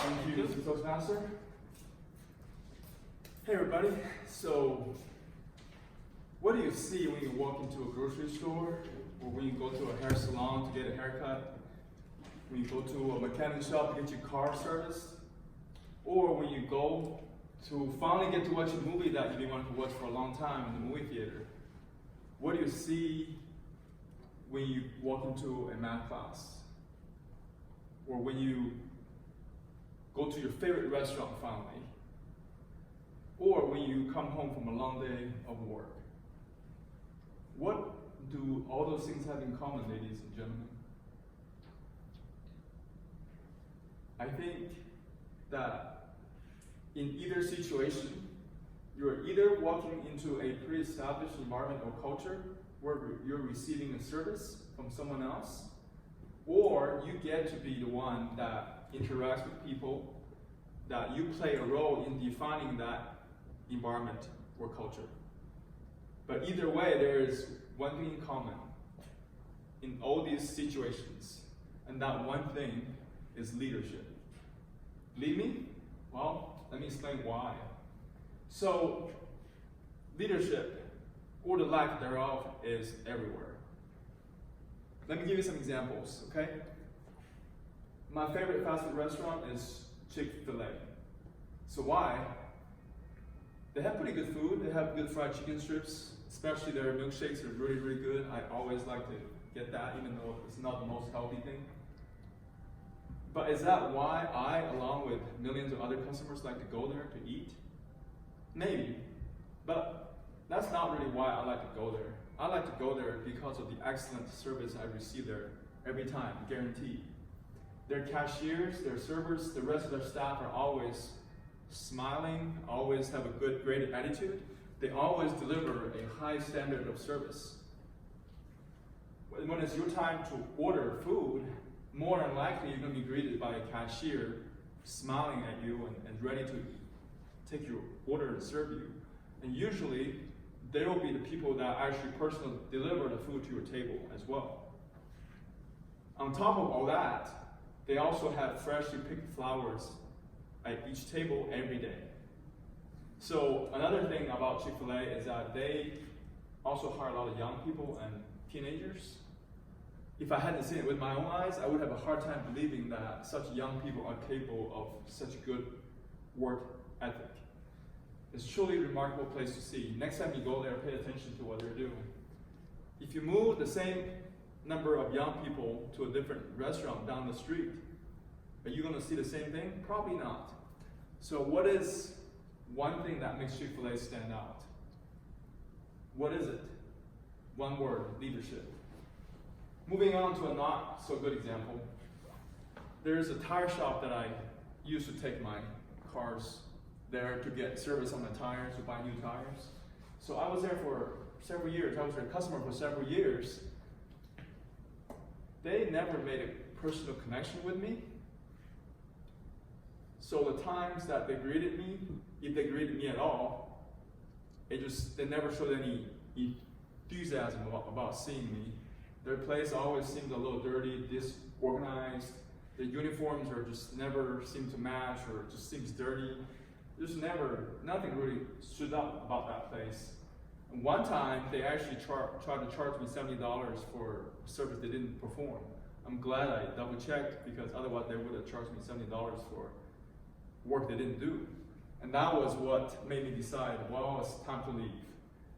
Thank you, Mr. Toastmaster. Hey everybody, so what do you see when you walk into a grocery store, or when you go to a hair salon to get a haircut, when you go to a mechanic shop to get your car serviced, or when you go to finally get to watch a movie that you've been wanting to watch for a long time in the movie theater? What do you see when you walk into a math class? Or when you go to your favorite restaurant finally? Or when you come home from a long day of work? What do all those things have in common, ladies and gentlemen? I think that in either situation, you're either walking into a pre-established environment or culture where you're receiving a service from someone else, or you get to be the one that interacts with people, that you play a role in defining that environment or culture. But either way, there is one thing in common in all these situations, and that one thing is leadership. Lead me? Well, let me explain why. So, leadership, or the lack thereof, is everywhere. Let me give you some examples, okay? My favorite fast food restaurant is Chick-fil-A. So why? They have pretty good food. They have good fried chicken strips, especially their milkshakes are really, really good. I always like to get that, even though it's not the most healthy thing. But is that why I, along with millions of other customers, like to go there to eat? Maybe, but that's not really why I like to go there. I like to go there because of the excellent service I receive there every time, guaranteed. Their cashiers, their servers, the rest of their staff are always smiling, always have a good, great attitude. They always deliver a high standard of service. When it's your time to order food, more than likely you're going to be greeted by a cashier smiling at you and ready to take your order and serve you. And usually, they will be the people that actually personally deliver the food to your table as well. On top of all that, they also have freshly picked flowers at each table every day. So another thing about Chick-fil-A is that they also hire a lot of young people and teenagers. If I hadn't seen it with my own eyes, I would have a hard time believing that such young people are capable of such good work ethic. It's truly a remarkable place to see. Next time you go there, pay attention to what they're doing. If you move the same number of young people to a different restaurant down the street, are you going to see the same thing? Probably not. So what is one thing that makes Chick-fil-A stand out? What is it? One word: leadership. Moving on to a not so good example. There's a tire shop that I used to take my cars there to get service on the tires, to buy new tires. So I was there for several years. I was their customer for several years. They never made a personal connection with me. So the times that they greeted me, if they greeted me at all, they never showed any enthusiasm about seeing me. Their place always seemed a little dirty, disorganized. The uniforms just never seem to match, or it just seems dirty. Nothing really stood out about that place. And one time, they actually tried to charge me $70 for a service they didn't perform. I'm glad I double-checked, because otherwise they would have charged me $70 for work they didn't do. And that was what made me decide, well, it's time to leave.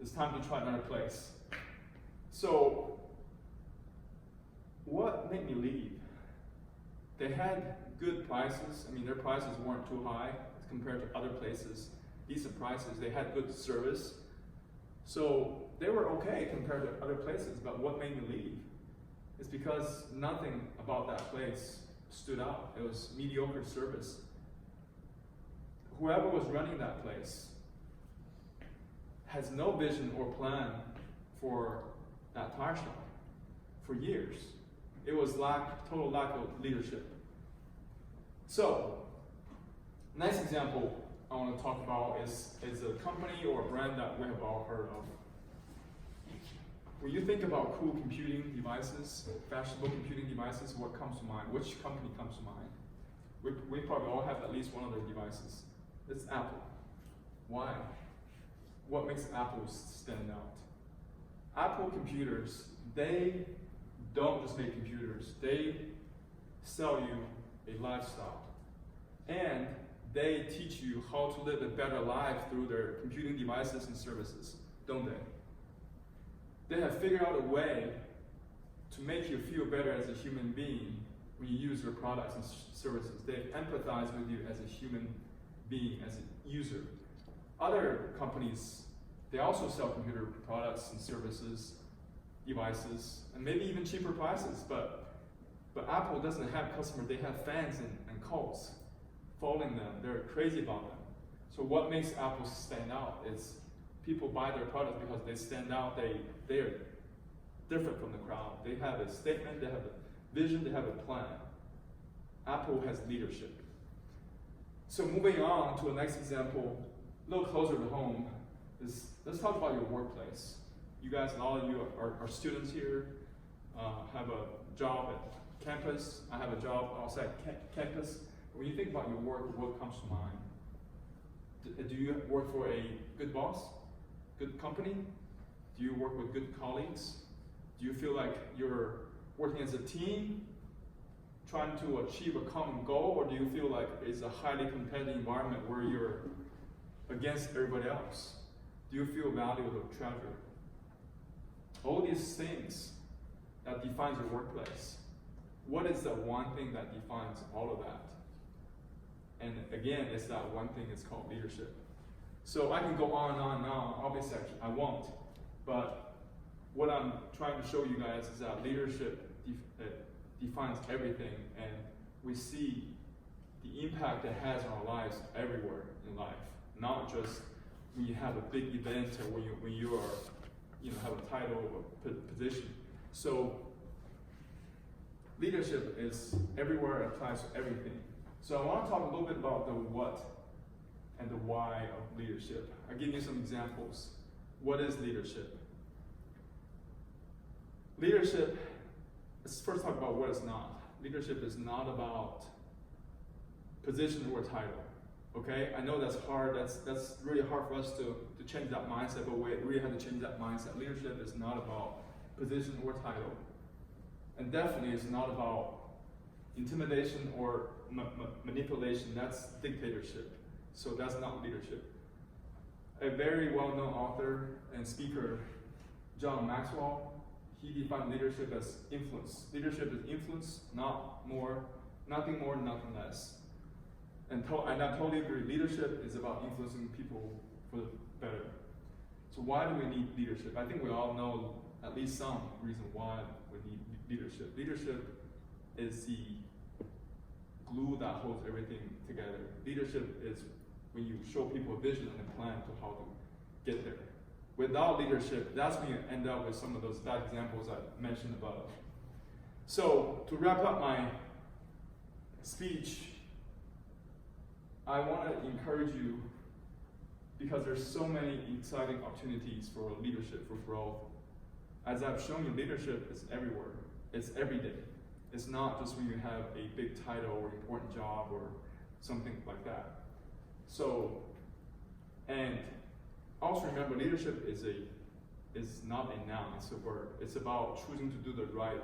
It's time to try another place. So, what made me leave? They had good prices. I mean, their prices weren't too high compared to other places. Decent prices. They had good service. So they were okay compared to other places. But what made me leave is because nothing about that place stood out. It was mediocre service. Whoever was running that place has no vision or plan for that tire shop for years. It was total lack of leadership. So, next example I want to talk about is a company or a brand that we have all heard of. When you think about cool computing devices, fashionable computing devices, what comes to mind? Which company comes to mind? We probably all have at least one of their devices. It's Apple. Why? What makes Apple stand out? Apple computers, they don't just make computers, they sell you a lifestyle. And they teach you how to live a better life through their computing devices and services, don't they? They have figured out a way to make you feel better as a human being when you use their products and services. They empathize with you as a human being, as a user. Other companies, they also sell computer products and services, devices, and maybe even cheaper prices, but Apple doesn't have customers, they have fans and cults following them. They're crazy about them. So what makes Apple stand out is people buy their products because they stand out, they're different from the crowd. They have a statement, they have a vision, they have a plan. Apple has leadership. So moving on to the next example, a little closer to home, is let's talk about your workplace. You guys, a lot of you are students here, have a job at campus. I have a job outside campus. When you think about your work, what comes to mind? Do you work for a good boss? Good company? Do you work with good colleagues? Do you feel like you're working as a team, trying to achieve a common goal, or do you feel like it's a highly competitive environment where you're against everybody else? Do you feel valued or treasured? All these things that defines your workplace. What is the one thing that defines all of that? And again, it's that one thing, it's called leadership. So I can go on and on and on, obviously I won't, but what I'm trying to show you guys is that leadership defines everything, and we see the impact it has on our lives everywhere in life, not just when you have a big event or when you are, have a title or position. So leadership is everywhere, it applies to everything. So I want to talk a little bit about the what and the why of leadership. I'll give you some examples. What is leadership? Leadership, let's first talk about what it's not. Leadership is not about position or title. Okay? I know that's hard, that's really hard for us to change that mindset, but we really have to change that mindset. Leadership is not about position or title. And definitely it's not about intimidation or manipulation. That's dictatorship. So that's not leadership. A very well-known author and speaker, John Maxwell, he defined leadership as influence. Leadership is influence, nothing more, nothing less. And I totally agree. Leadership is about influencing people for the better. So why do we need leadership? I think we all know at least some reason why we need leadership. Leadership is the glue that holds everything together. Leadership is when you show people a vision and a plan to how to get there. Without leadership, that's when you end up with some of those bad examples I mentioned above. So to wrap up my speech, I want to encourage you, because there's so many exciting opportunities for leadership, for growth. As I've shown you, leadership is everywhere. It's every day. It's not just when you have a big title or important job or something like that. So, and also remember, leadership is not a noun, it's a word. It's about choosing to do the right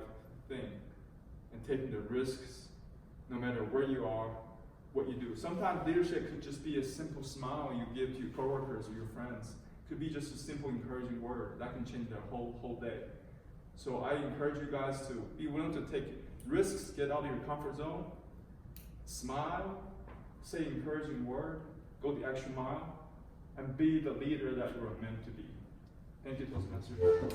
thing and taking the risks no matter where you are, what you do. Sometimes leadership could just be a simple smile you give to your coworkers or your friends. It could be just a simple encouraging word that can change their whole day. So I encourage you guys to be willing to take risks, get out of your comfort zone, smile, say encouraging word, go the extra mile, and be the leader that you are meant to be. Thank you, Toastmasters.